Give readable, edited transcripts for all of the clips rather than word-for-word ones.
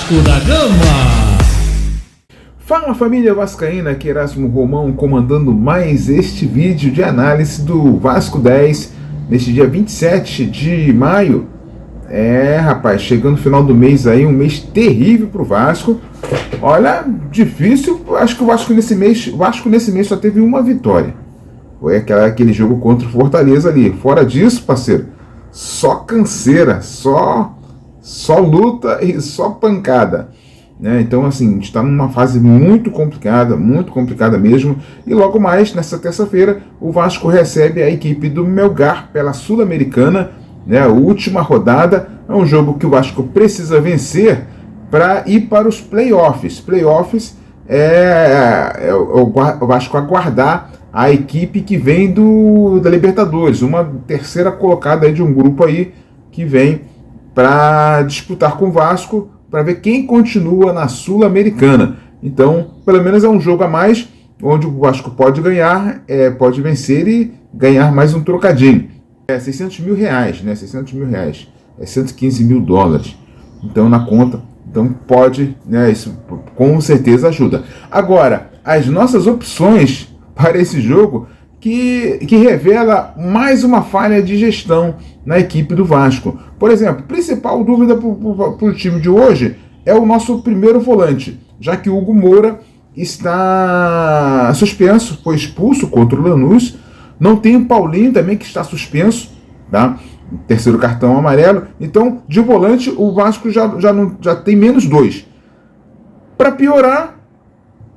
Vasco da Gama. Fala família vascaína, aqui Erasmo Romão comandando mais este vídeo de análise do Vasco 10 neste dia 27 de maio. Rapaz, chegando no final do mês aí, um mês terrível pro Vasco. Olha, difícil, acho que o Vasco nesse mês só teve uma vitória. Foi aquele jogo contra o Fortaleza ali. Fora disso, parceiro, só canseira, só luta e só pancada. Então, assim, a gente está numa fase muito complicada mesmo. E logo mais, nessa terça-feira, o Vasco recebe a equipe do Melgar pela Sul-Americana, a última rodada. É um jogo que o Vasco precisa vencer para ir para os playoffs. Playoffs é o Vasco aguardar a equipe que vem da Libertadores, uma terceira colocada aí de um grupo aí que vem para disputar com o Vasco, para ver quem continua na Sul-Americana. Então, pelo menos é um jogo a mais, onde o Vasco pode ganhar, pode vencer e ganhar mais um trocadinho. 600 mil reais, 600 mil reais. 115 mil dólares. Então, na conta, então pode, isso com certeza ajuda. Agora, as nossas opções para esse jogo, que revela mais uma falha de gestão na equipe do Vasco. Por exemplo, principal dúvida para o time de hoje é o nosso primeiro volante, já que o Hugo Moura está suspenso, foi expulso contra o Lanús. Não tem o Paulinho também, que está suspenso, tá? Terceiro cartão amarelo. Então, de volante, o Vasco já tem menos 2. Para piorar,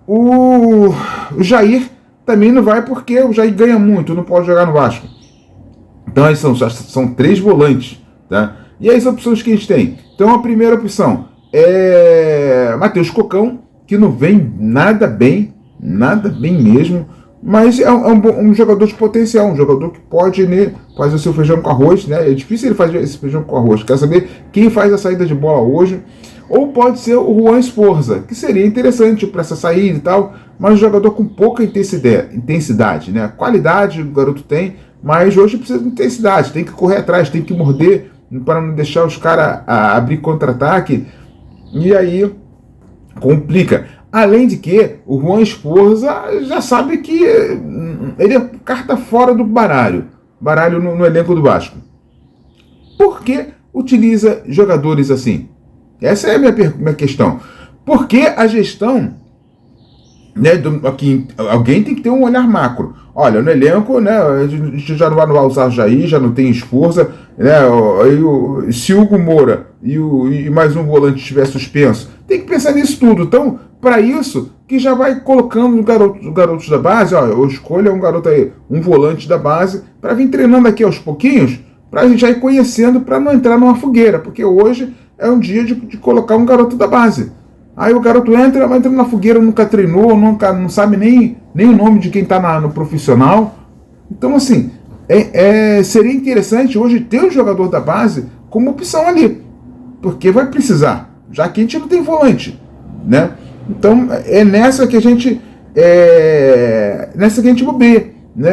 o Jair também não vai, porque o Jair ganha muito, não pode jogar no Vasco. Então aí são 3 volantes, tá? E as opções que a gente tem? Então a primeira opção é Matheus Cocão, que não vem nada bem mesmo, mas é um jogador de potencial, um jogador que pode fazer o seu feijão com arroz, É difícil ele fazer esse feijão com arroz. Quer saber quem faz a saída de bola hoje? Ou pode ser o Juan Esforza, que seria interessante para essa saída e tal, mas um jogador com pouca intensidade, Qualidade o garoto tem, mas hoje precisa de intensidade, tem que correr atrás, tem que morder para não deixar os caras abrir contra-ataque, e aí complica. Além de que o Juan Esforza já sabe que ele é carta fora do baralho no elenco do Vasco. Por que utiliza jogadores assim? Essa é a minha questão. Porque a gestão, aqui, alguém tem que ter um olhar macro. Olha, no elenco, a gente já não vai usar o Jair, já não tem Esforza, se o Hugo Moura e mais um volante estiver suspenso, tem que pensar nisso tudo. Então, para isso, que já vai colocando os garotos da base, eu escolho um garoto aí, um volante da base, para vir treinando aqui aos pouquinhos, para a gente já ir conhecendo, para não entrar numa fogueira, porque hoje é um dia de colocar um garoto da base. Aí o garoto vai entrando na fogueira, nunca treinou, não sabe nem o nome de quem está no profissional. Então, assim, seria interessante hoje ter o jogador da base como opção ali, porque vai precisar, já que a gente não tem volante, Então, é nessa que a gente bobeia,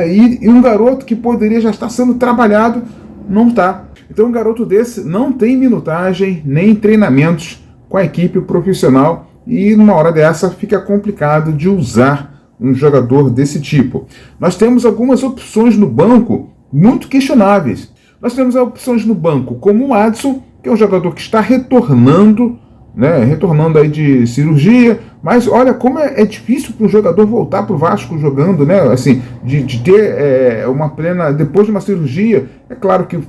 E um garoto que poderia já estar sendo trabalhado, não está. Então, um garoto desse não tem minutagem, nem treinamentos com a equipe profissional, e numa hora dessa fica complicado de usar um jogador desse tipo. Nós temos algumas opções no banco muito questionáveis. Nós temos opções no banco como o Adson, que é um jogador que está retornando aí de cirurgia, mas olha como é difícil para um jogador voltar para o Vasco jogando, assim, de ter uma plena, depois de uma cirurgia. É claro que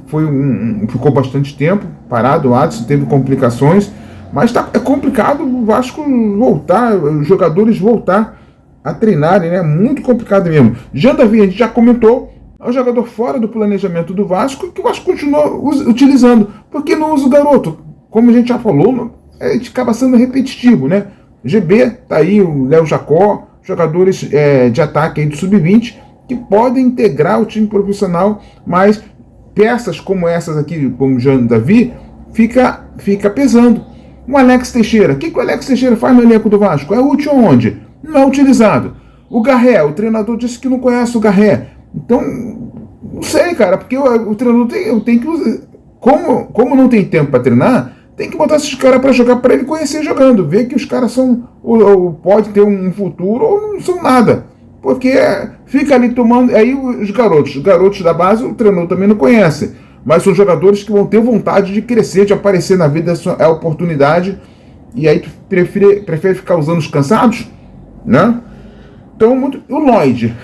ficou bastante tempo parado, o Adson teve complicações, mas é complicado o Vasco voltar, os jogadores voltar a treinarem, muito complicado mesmo. Jean Davi, a gente já comentou, é um jogador fora do planejamento do Vasco, que o Vasco continua utilizando. Por que não usa o garoto? Como a gente já falou, a gente acaba sendo repetitivo, GB, tá aí o Léo Jacó, jogadores de ataque aí do Sub-20, que podem integrar o time profissional, mas peças como essas aqui, como o Jean Davi, fica pesando. O Alex Teixeira, o que o Alex Teixeira faz no elenco do Vasco? É útil onde? Não é utilizado. O Garré, o treinador disse que não conhece o Garré. Então, não sei, cara, porque o treinador tem que usar. Como não tem tempo para treinar, tem que botar esses caras para jogar, para ele conhecer jogando, ver que os caras são, ou pode ter um futuro ou não são nada, porque fica ali tomando, aí os garotos da base o treinador também não conhece, mas são jogadores que vão ter vontade de crescer, de aparecer na vida, é a oportunidade, e aí tu prefere ficar usando os cansados, né? Então, o Lloyd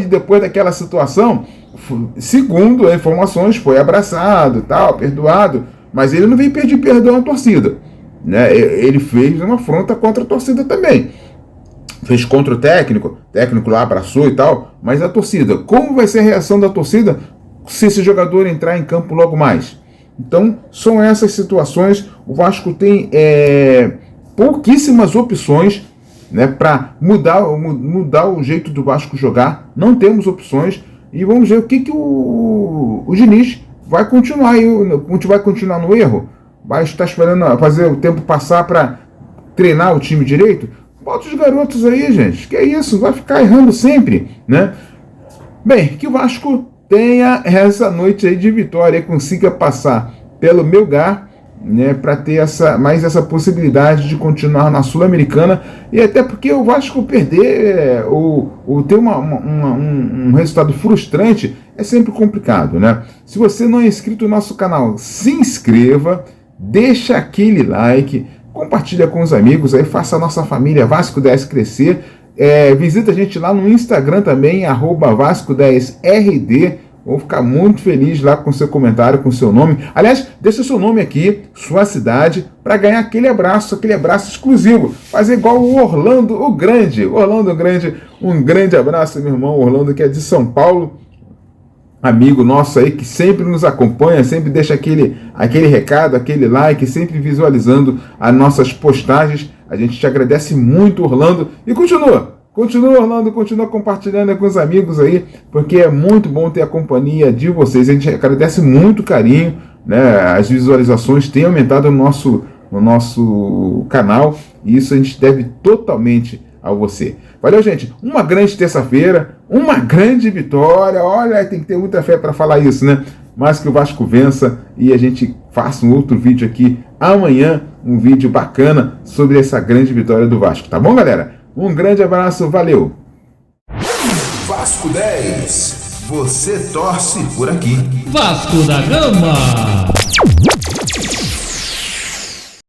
depois daquela situação, segundo as informações, foi abraçado, tal, perdoado, mas ele não veio pedir perdão à torcida, né? Ele fez uma afronta contra a torcida também. Fez contra o técnico lá abraçou e tal, mas a torcida, como vai ser a reação da torcida se esse jogador entrar em campo logo mais? Então, são essas situações. O Vasco tem pouquíssimas opções, né, para mudar o jeito do Vasco jogar. Não temos opções, e vamos ver o que o Diniz vai continuar. A gente vai continuar no erro? Vai estar esperando fazer o tempo passar para treinar o time direito? Bota os garotos aí, gente. Que é isso? Vai ficar errando sempre, né? Bem, que o Vasco tenha essa noite aí de vitória, consiga passar pelo Melgar, né, para ter mais essa possibilidade de continuar na Sul-Americana, e até porque o Vasco perder ou ter um resultado frustrante é sempre complicado, né? Se você não é inscrito no nosso canal, se inscreva, deixa aquele like, compartilha com os amigos, aí faça a nossa família Vasco 10 crescer. Visita a gente lá no Instagram também, @Vasco10RD. Vou ficar muito feliz lá com seu comentário, com seu nome. Aliás, deixa seu nome aqui, sua cidade, para ganhar aquele abraço exclusivo. Fazer igual o Orlando Grande. Um grande abraço, meu irmão Orlando, que é de São Paulo. Amigo nosso aí, que sempre nos acompanha, sempre deixa aquele recado, aquele like, sempre visualizando as nossas postagens. A gente te agradece muito, Orlando. E continua, Orlando, continua compartilhando com os amigos aí, porque é muito bom ter a companhia de vocês. A gente agradece muito o carinho, né? As visualizações têm aumentado no nosso canal, e isso a gente deve totalmente a você. Valeu, gente. Uma grande terça-feira, uma grande vitória. Olha, tem que ter muita fé para falar isso, né? Mas que o Vasco vença e a gente faça um outro vídeo aqui amanhã, um vídeo bacana sobre essa grande vitória do Vasco. Tá bom, galera? Um grande abraço, valeu! Vasco 10, você torce por aqui. Vasco da Gama.